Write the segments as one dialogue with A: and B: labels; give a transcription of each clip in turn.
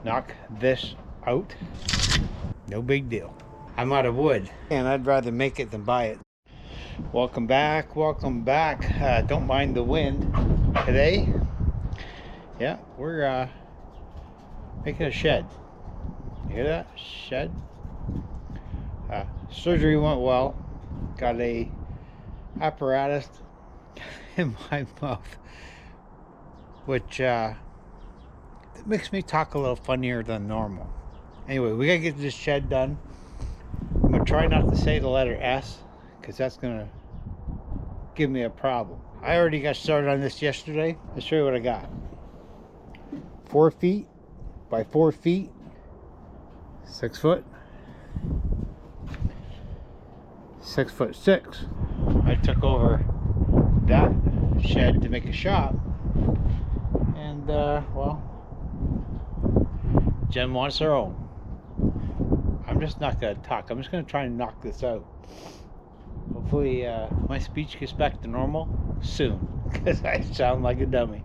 A: knock this out. No big deal. I'm out of wood and I'd rather make it than buy it. Welcome back, welcome back. Don't mind the wind today. Yeah, we're making a shed. You hear that? Shed. Surgery went well. Got a apparatus in my mouth, which makes me talk a little funnier than normal. Anyway, we gotta get this shed done. I'm gonna try not to say the letter S, because that's gonna give me a problem. I already got started on this yesterday. Let's show you what I got. 4 feet by 4 feet, 6 foot, 6'6". I took over that shed to make a shop, and well, Jen wants her own. I'm just not gonna talk. I'm just gonna try and knock this out. Hopefully my speech gets back to normal soon, because I sound like a dummy.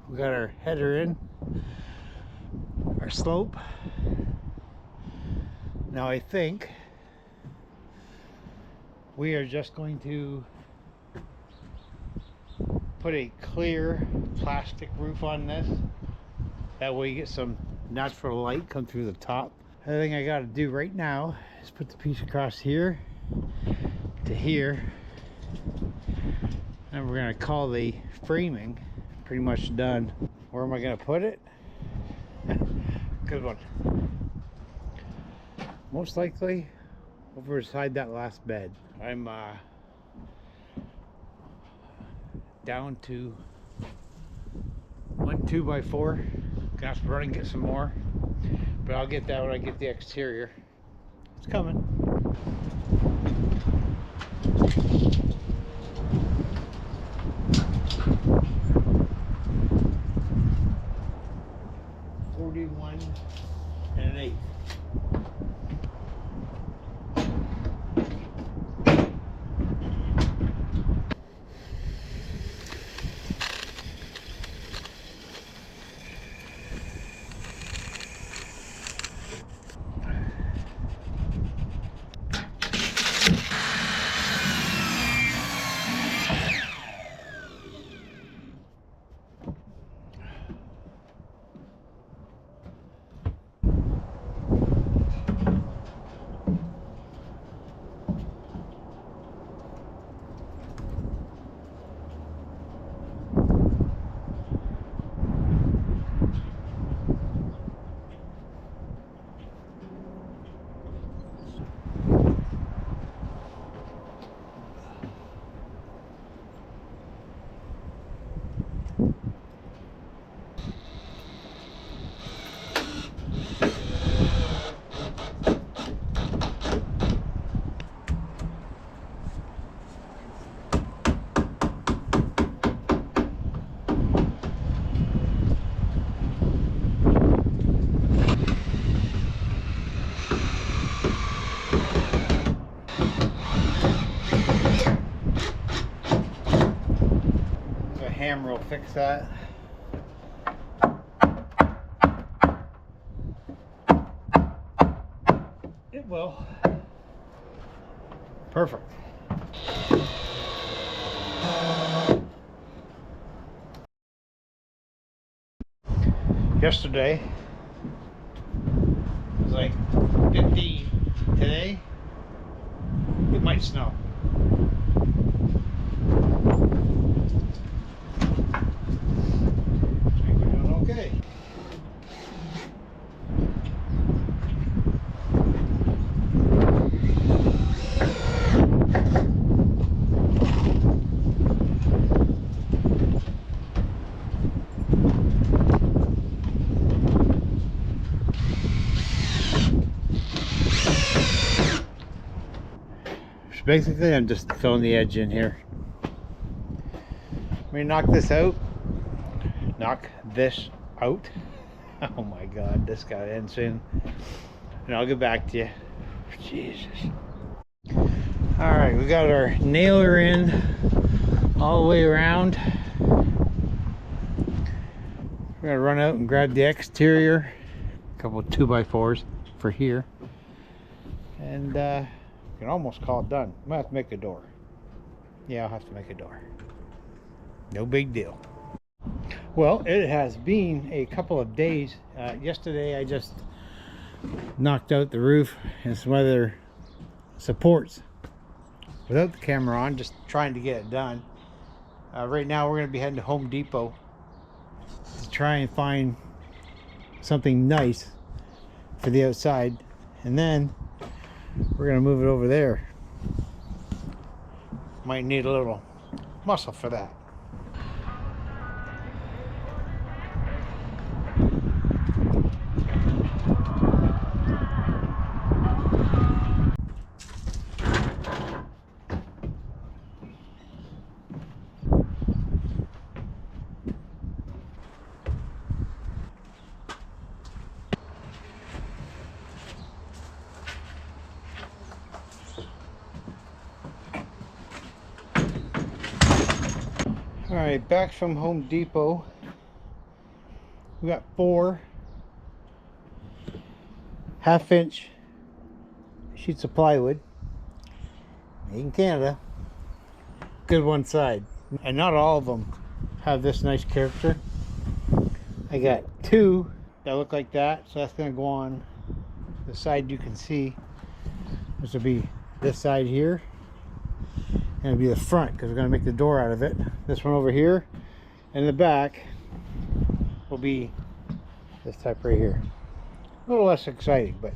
A: We got our header in, our slope. Now I think we are just going to put a clear plastic roof on this. That way you get some natural light come through the top. The thing I got to do right now is put the piece across here to here. And we're going to call the framing pretty much done. Where am I going to put it? Good one. Most likely over beside that last bed. I'm down to 1 2x4. Gonna have to run and get some more, but I'll get that when I get the exterior. It's coming. $41 and an 8. Hammer will fix that. It will. Perfect. Yesterday it was like 15. Today it It might snow. I think we're doing okay. So basically, I'm just filling the edge in here. Let me knock this out. Knock this out. Oh my God, this got to end soon. And I'll get back to you. Jesus. All right, we got our nailer in all the way around. We're gonna run out and grab the exterior. A couple of 2x4s for here. And you can almost call it done. I might have to make a door. Yeah, I'll have to make a door. No big deal. Well, it has been a couple of days. Yesterday I just knocked out the roof and some other supports without the camera on, just trying to get it done. Right now we're going to be heading to Home Depot to try and find something nice for the outside, and then we're going to move it over there. Might need a little muscle for that. All right, back from Home Depot. We got 4 half-inch sheets of plywood, made in Canada. Good one side, and not all of them have this nice character. I got 2 that look like that, so that's going to go on the side you can see. This will be this side here, and it'll be the front because we're going to make the door out of it. This one over here, and the back will be this type right here. A little less exciting, but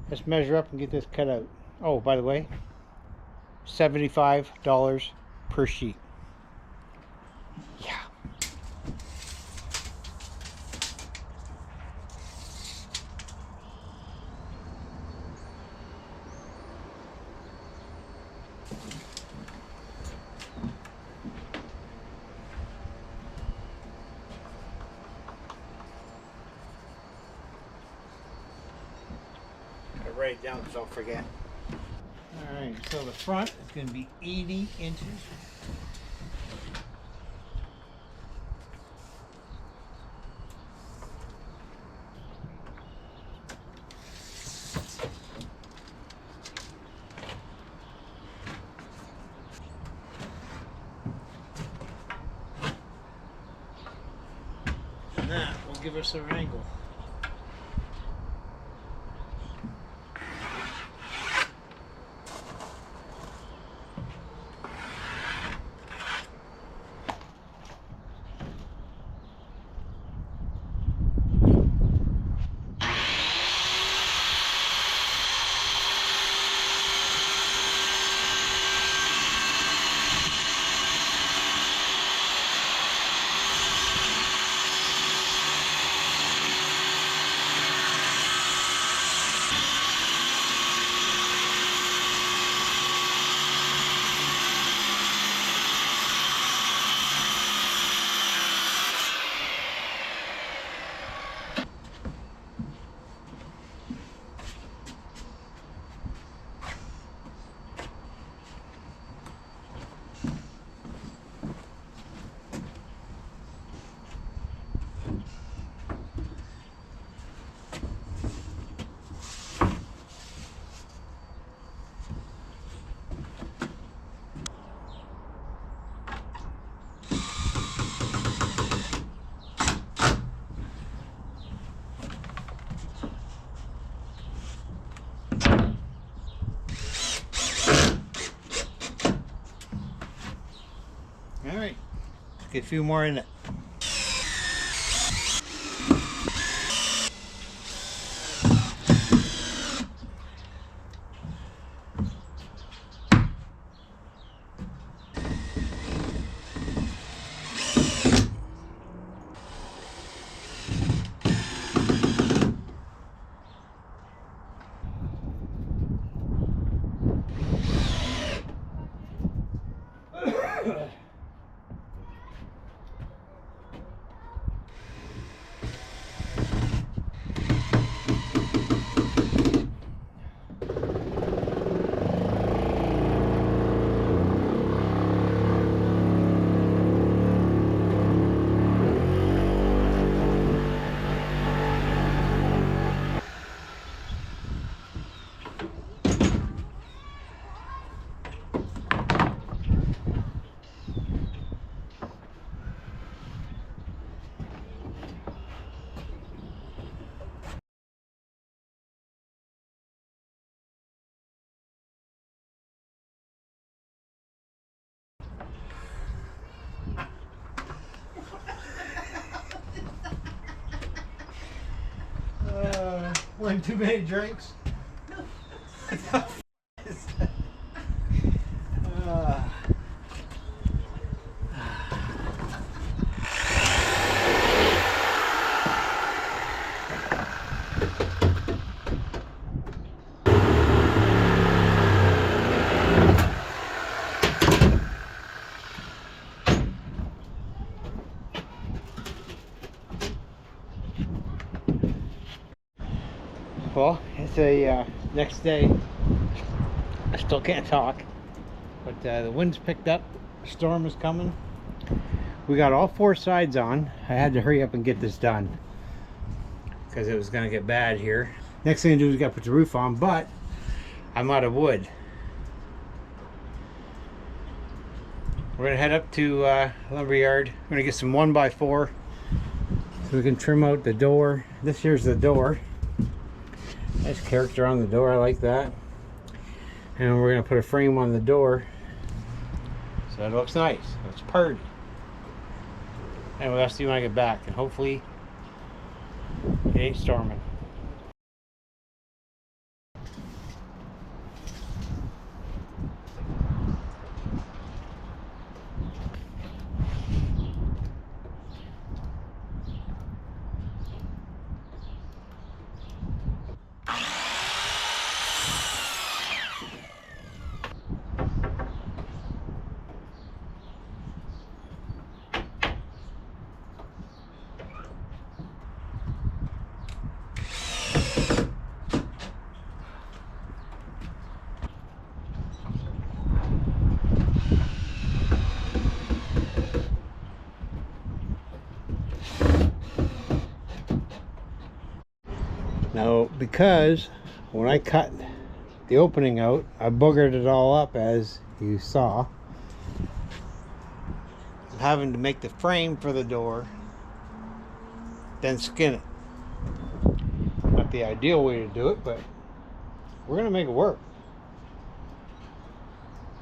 A: let's measure up and get this cut out. Oh, by the way, $75 per sheet. Yeah. Write it down so I'll forget. Alright, so the front is going to be 80 inches. And that will give us our angle. All right, let's get a few more in it. One too many drinks. Well, it's a next day. I still can't talk, but the wind's picked up. The storm is coming. We got all four sides on. I had to hurry up and get this done because it was going to get bad here. Next thing to do is got to put the roof on, but I'm out of wood. We're going to head up to lumberyard. We're going to get some 1x4 so we can trim out the door. This here's the door. Nice character on the door, I like that. And we're going to put a frame on the door so that looks nice. It's pretty. And we'll see when I get back, and hopefully it ain't storming. Now, because when I cut the opening out, I boogered it all up, as you saw. I'm having to make the frame for the door, then skin it. Not the ideal way to do it, but we're going to make it work.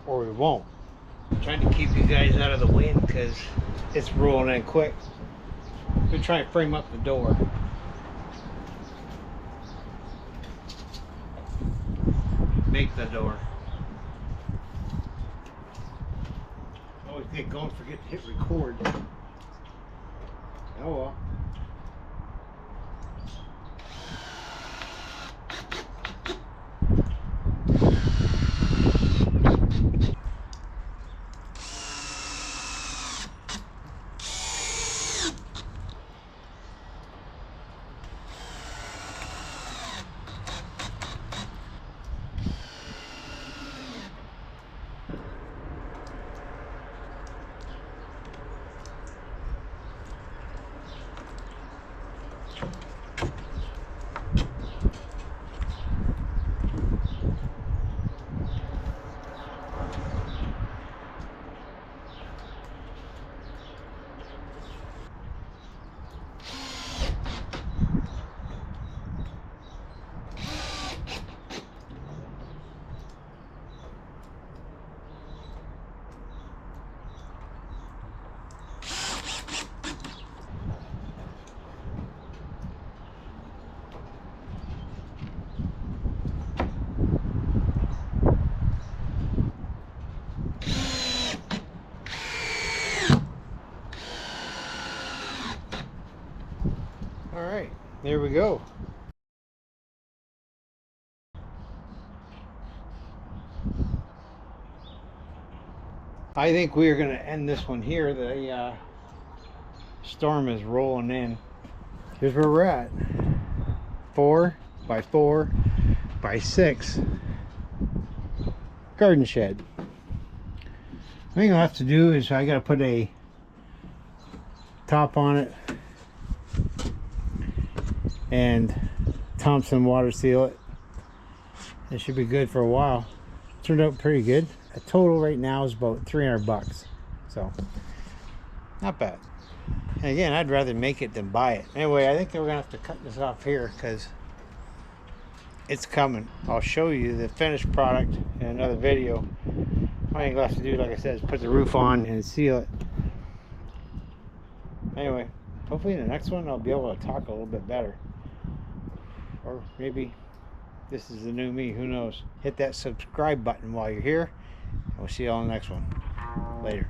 A: Or we won't. I'm trying to keep you guys out of the wind because it's rolling in quick. We're trying to frame up the door. Make the door. Always get going, forget to hit record. Oh well. There we go. I think we are going to end this one here. The storm is rolling in. Here's where we're at. 4 by 4 by 6 garden shed. The thing I'll have to do is I got to put a top on it and Thompson water seal it. It should be good for a while. Turned out pretty good. A total right now is about 300 bucks. So not bad. And again, I'd rather make it than buy it. Anyway, I think we're gonna have to cut this off here because it's coming. I'll show you the finished product in another video. All I'm gonna have to do, like I said, is put the roof on and seal it. Anyway, hopefully in the next one I'll be able to talk a little bit better. Or maybe this is the new me, who knows. Hit that subscribe button while you're here. We'll see you on the next one. Later.